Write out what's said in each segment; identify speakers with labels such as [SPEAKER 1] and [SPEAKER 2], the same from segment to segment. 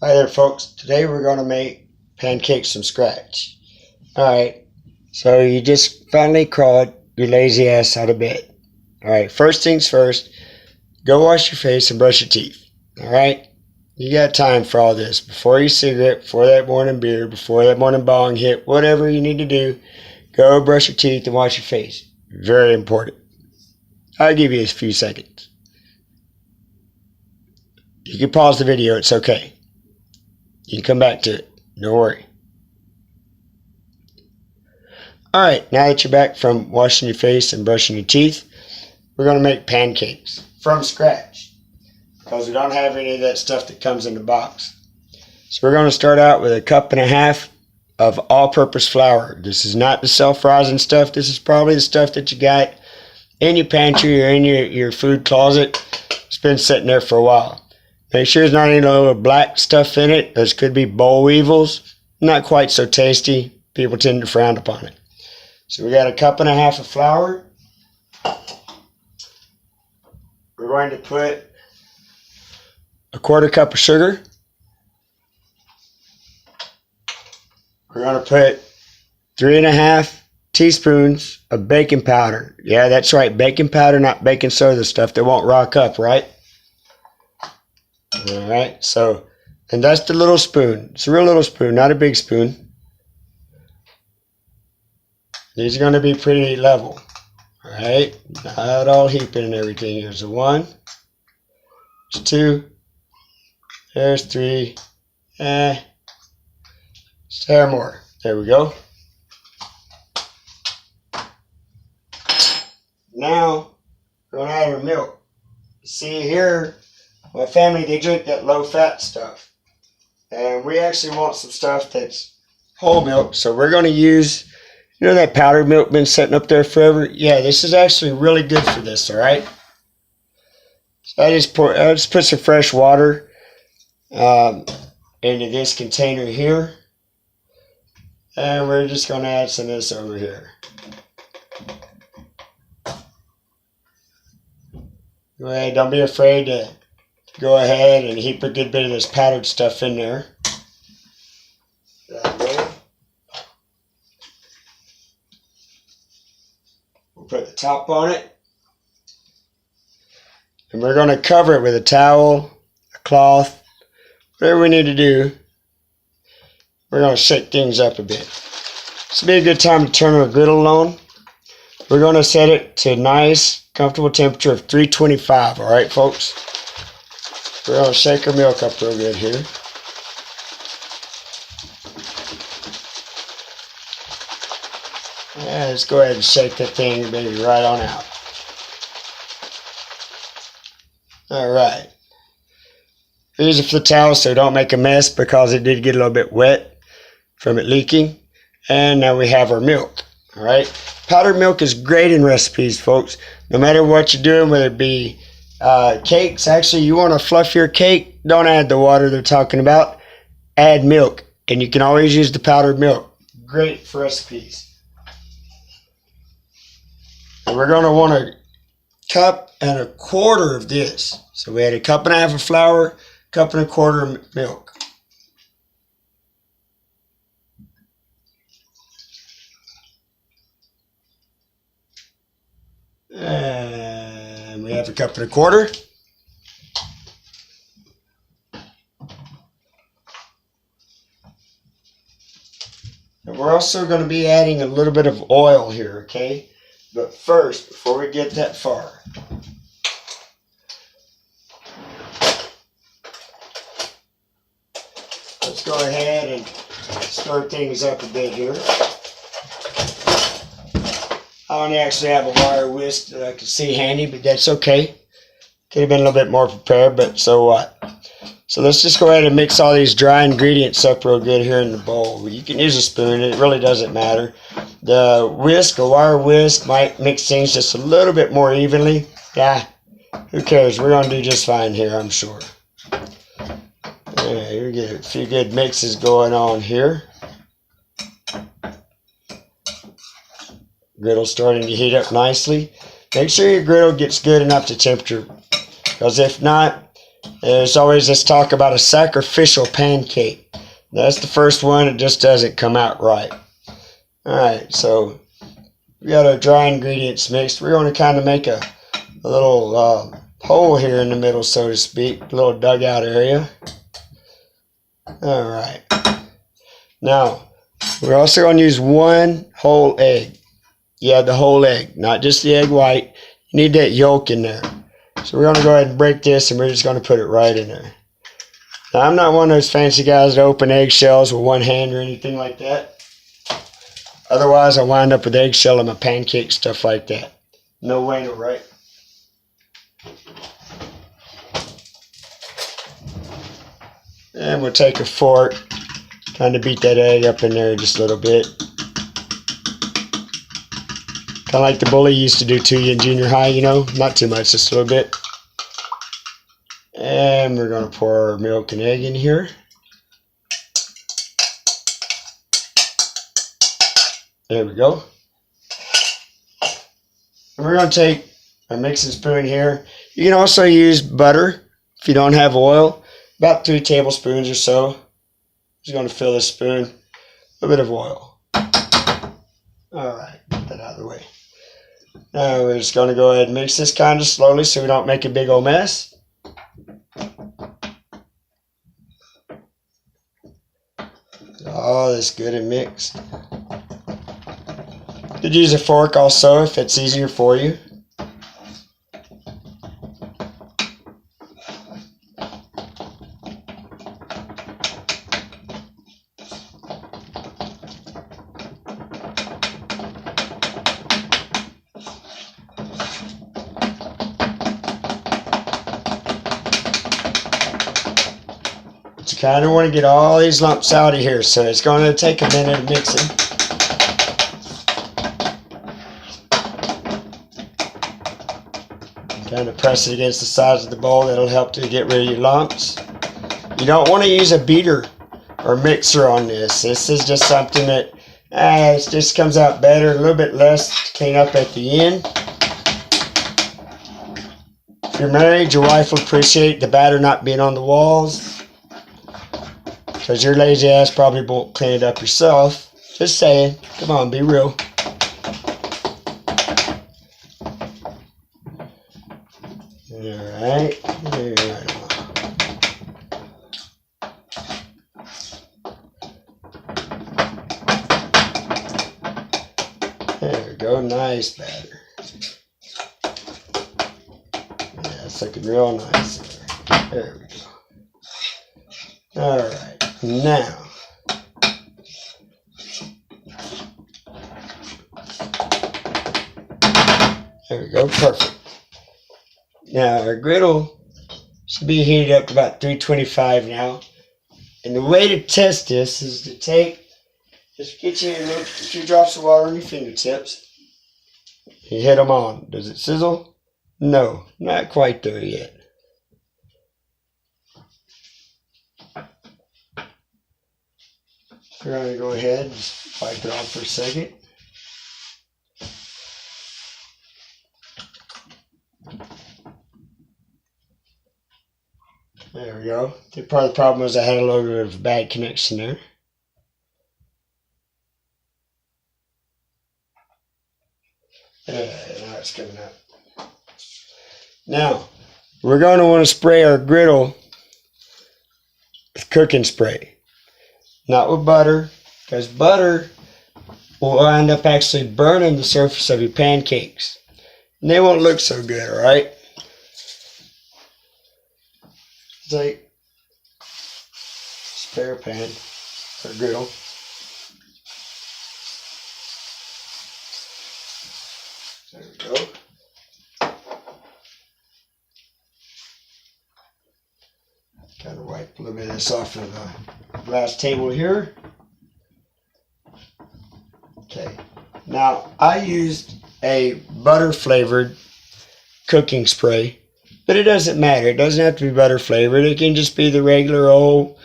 [SPEAKER 1] Hi there folks, today we're going to make pancakes from scratch. Alright, so you just finally crawled your lazy ass out of bed. Alright, first things first, go wash your face and brush your teeth. Alright, you got time for all this. Before your cigarette, before that morning beer, before that morning bong hit, whatever you need to do, go brush your teeth and wash your face. Very important. I'll give you a few seconds. You can pause the video, it's okay. You can come back to it. Don't worry. Alright, now that you're back from washing your face and brushing your teeth, we're going to make pancakes from scratch. Because we don't have any of that stuff that comes in the box. So we're going to start out with 1.5 cups of all-purpose flour. This is not the self-rising stuff. This is probably the stuff that you got in your pantry or in your food closet. It's been sitting there for a while. Make sure there's not any little black stuff in it. Those could be boll weevils. Not quite so tasty. People tend to frown upon it. So we got 1.5 cups of flour. We're going to put 1/4 cup of sugar. We're going to put 3.5 teaspoons of baking powder. Yeah, that's right. Baking powder, not baking soda, the stuff that won't rock up, right? Alright, so, and that's the little spoon. It's a real little spoon, not a big spoon. These are going to be pretty level. Alright, not all heaping and everything. There's a 1, there's 2, there's 3, there's more. There we go. Now, we're going to add our milk. See here, my family, they drink that low-fat stuff. And we actually want some stuff that's whole milk. So we're going to use, you know that powdered milk been sitting up there forever? Yeah, this is actually really good for this, all right? So I just put some fresh water into this container here. And we're just going to add some of this over here. Go ahead, don't be afraid to go ahead and heap a good bit of this powdered stuff in there. That way. We'll put the top on it. And we're going to cover it with a towel, a cloth, whatever we need to do. We're going to shake things up a bit. This will be a good time to turn our griddle on. We're going to set it to a nice, comfortable temperature of 325. All right, folks? We're going to shake our milk up real good here. Yeah, let's go ahead and shake that thing maybe right on out. Alright. These are for the towel so don't make a mess because it did get a little bit wet from it leaking. And now we have our milk. Alright. Powdered milk is great in recipes, folks. No matter what you're doing, whether it be cakes. Actually, you want to fluff your cake, don't add the water they're talking about. Add milk. And you can always use the powdered milk. Great for recipes. And we're going to want 1.25 cups of this. So we had 1.5 cups of flour, 1.25 cups of milk. And we have 1.25 cups. And we're also going to be adding a little bit of oil here, okay? But first, before we get that far, let's go ahead and stir things up a bit here. I only actually have a wire whisk that I can see handy, but that's okay. Could have been a little bit more prepared, but so what? So let's just go ahead and mix all these dry ingredients up real good here in the bowl. You can use a spoon, it really doesn't matter. The whisk, a wire whisk, might mix things just a little bit more evenly. Yeah, who cares? We're going to do just fine here, I'm sure. Yeah, you get a few good mixes going on here. Griddle starting to heat up nicely. Make sure your griddle gets good enough to temperature, because if not, There's always this talk about a sacrificial pancake. That's the first one. It just doesn't come out right. Alright, so we got our dry ingredients mixed. We're going to kind of make a little hole here in the middle, so to speak. A little dugout area. Alright. Now, we're also going to use one whole egg. Yeah, the whole egg, not just the egg white. You need that yolk in there. So we're going to go ahead and break this, and we're just going to put it right in there. Now, I'm not one of those fancy guys that open eggshells with one hand or anything like that. Otherwise, I'll wind up with eggshell in my pancake, stuff like that. No way, no right. And we'll take a fork, kind of beat that egg up in there just a little bit. Kind of like the bully used to do to you in junior high, you know. Not too much, just a little bit. And we're going to pour our milk and egg in here. There we go. And we're going to take our mixing spoon here. You can also use butter if you don't have oil. About 3 tablespoons or so. Just going to fill this spoon. A bit of oil. Alright, get that out of the way. Now we're just going to go ahead and mix this kind of slowly so we don't make a big old mess. All this good and mixed. You could use a fork also if it's easier for you. But you kind of want to get all these lumps out of here, so it's going to take a minute of mixing. Kind of press it against the sides of the bowl. That'll help to get rid of your lumps. You don't want to use a beater or mixer on this. This is just something that it just comes out better, a little bit less to clean up at the end. If you're married, your wife will appreciate the batter not being on the walls, because your lazy ass probably won't clean it up yourself. Just saying. Come on, be real. Alright. There we go. Nice batter. Yeah, it's looking real nice there. There we go. Alright. Now, there we go, perfect. Now our griddle should be heated up to about 325 now. And the way to test this is to just get you a few drops of water on your fingertips. You hit them on. Does it sizzle? No, not quite there yet. We're going to go ahead and just wipe it off for a second. There we go. Part of the problem was I had a little bit of a bad connection there. Now it's coming up. Now, we're going to want to spray our griddle with cooking spray. Not with butter, because butter will end up actually burning the surface of your pancakes. And they won't look so good, alright? Take spare pan or griddle. There we go. Kind of wipe a little bit of this off of the glass table here. Okay. Now, I used a butter flavored cooking spray, but it doesn't matter. It doesn't have to be butter flavored. It can just be the regular old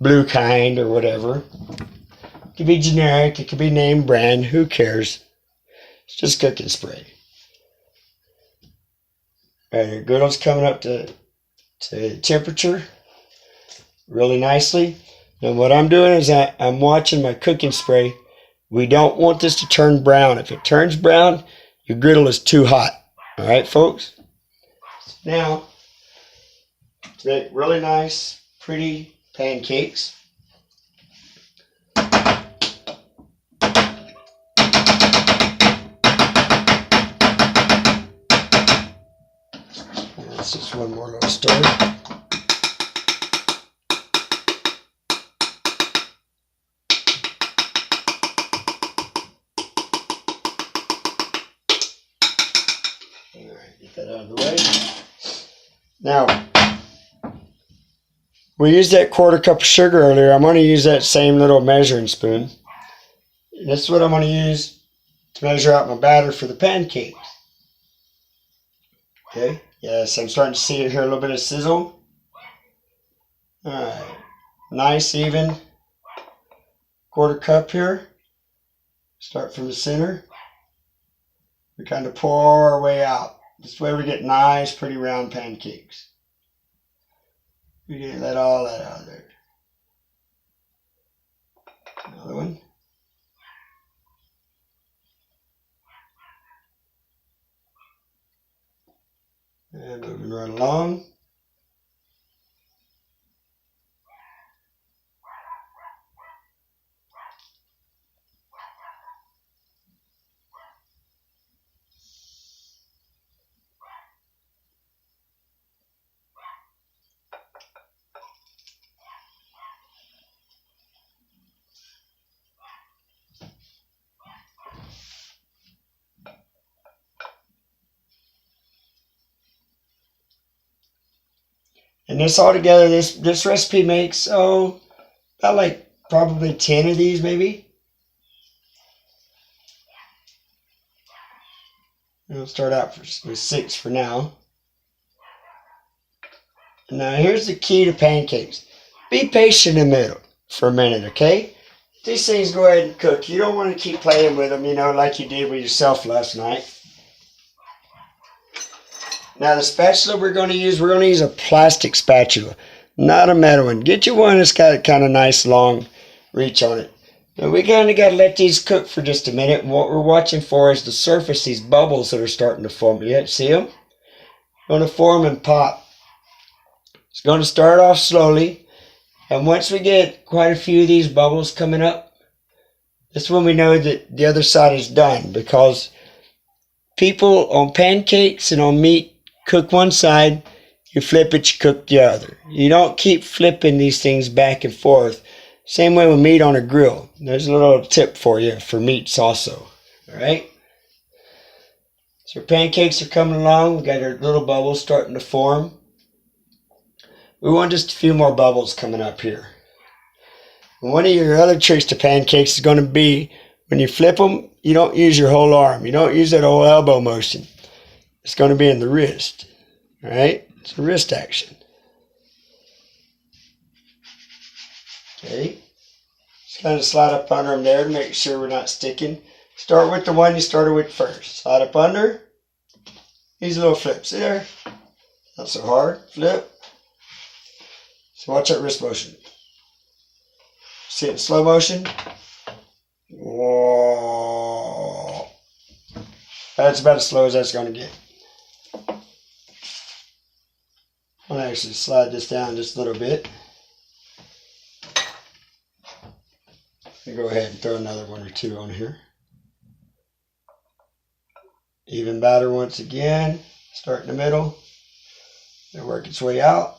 [SPEAKER 1] blue kind or whatever. It could be generic. It could be name brand. Who cares? It's just cooking spray. Alright, your griddle's coming up to to temperature really nicely. And what I'm doing is I'm watching my cooking spray. We don't want this to turn brown. If it turns brown, your griddle is too hot. All right, folks? Now, to make really nice, pretty pancakes, that's just one more little stir. Get that out of the way. Now, we used that 1/4 cup of sugar earlier. I'm going to use that same little measuring spoon. And this is what I'm going to use to measure out my batter for the pancakes. Okay, yes, I'm starting to see it here, a little bit of sizzle. Alright, nice even 1/4 cup here. Start from the center. We kind of pour our way out. This way we get nice, pretty round pancakes. We get let all that out of there. Another one. And moving right along. And this all together, this recipe makes, about like probably 10 of these maybe. We'll start out with 6 for now. Now here's the key to pancakes. Be patient in the middle for a minute, okay? These things go ahead and cook. You don't want to keep playing with them, like you did with yourself last night. Now the spatula we're going to use a plastic spatula, not a metal one. Get you one that's got kind of nice long reach on it. Now we kind of got to let these cook for just a minute. And what we're watching for is the surface, these bubbles that are starting to form. You see them? Going to form and pop. It's going to start off slowly. And once we get quite a few of these bubbles coming up, that's when we know that the other side is done. Because people on pancakes and on meat cook one side, you flip it, you cook the other. You don't keep flipping these things back and forth. Same way with meat on a grill. There's a little tip for you for meats also. Alright? So our pancakes are coming along. We got our little bubbles starting to form. We want just a few more bubbles coming up here. And one of your other tricks to pancakes is going to be when you flip them, you don't use your whole arm. You don't use that whole elbow motion. It's going to be in the wrist. Alright? It's a wrist action. Okay. Just kind of slide up under them there to make sure we're not sticking. Start with the one you started with first. Slide up under. These little flips there. Not so hard. Flip. So watch that wrist motion. See it in slow motion. Whoa. That's about as slow as that's going to get. I'm going to actually slide this down just a little bit. And go ahead and throw another one or two on here. Even batter once again. Start in the middle. It'll work its way out.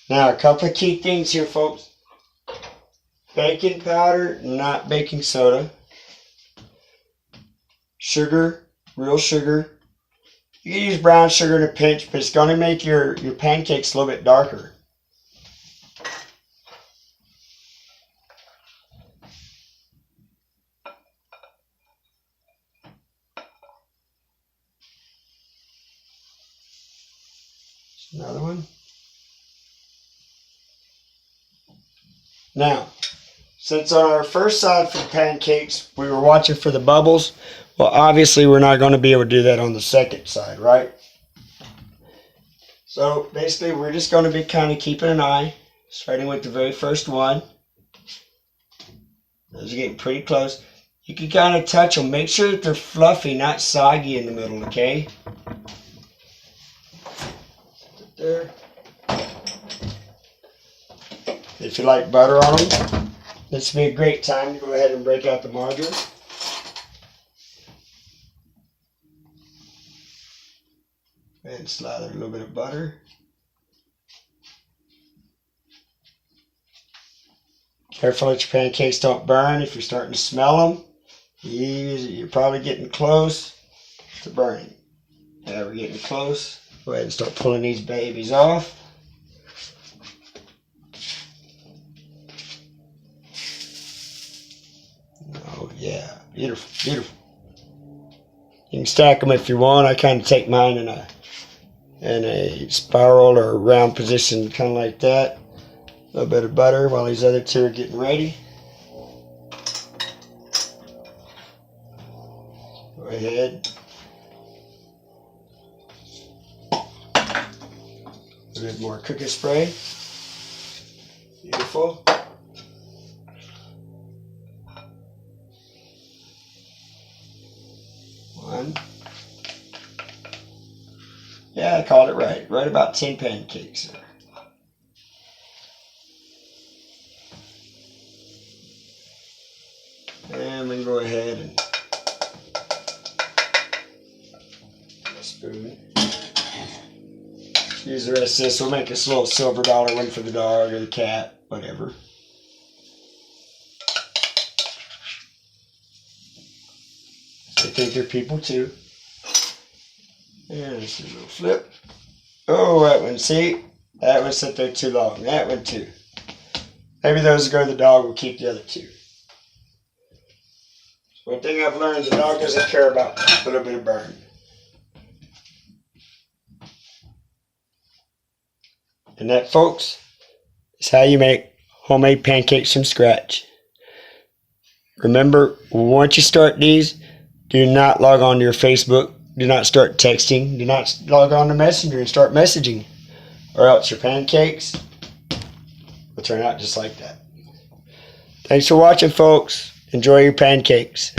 [SPEAKER 1] Now, a couple of key things here, folks. Baking powder, not baking soda. Sugar, real sugar. You can use brown sugar in a pinch, but it's going to make your pancakes a little bit darker. Another one. Now, since on our first side for the pancakes, we were watching for the bubbles, Well, obviously we're not going to be able to do that on the second side, right? So basically we're just going to be kind of keeping an eye, starting with the very first one. Those are getting pretty close. You can kind of touch them. Make sure that they're fluffy, not soggy in the middle, okay? There. If you like butter on them, this would be a great time to go ahead and break out the margarine. And slather a little bit of butter. Careful that your pancakes don't burn. If you're starting to smell them, you're probably getting close to burning. Yeah, we're getting close. Go ahead and start pulling these babies off. Oh yeah, beautiful, beautiful. You can stack them if you want. I kind of take mine in a spiral or a round position, kind of like that. A little bit of butter while these other two are getting ready. Go ahead. A bit more cooking spray. Beautiful. One. Yeah, I called it right. Right about 10 pancakes there. And we can go ahead and spoon. Use the rest of this. We'll make this little silver dollar one for the dog or the cat, whatever. They think they're people too. And just a little flip. Oh, that one, see? That one sat there too long. That one too. Maybe those that go to the dog will keep the other two. One thing I've learned, the dog doesn't care about a little bit of burn. And that, folks, is how you make homemade pancakes from scratch. Remember, once you start these, do not log on to your Facebook. Do not start texting. Do not log on to Messenger and start messaging. Or else your pancakes will turn out just like that. Thanks for watching, folks. Enjoy your pancakes.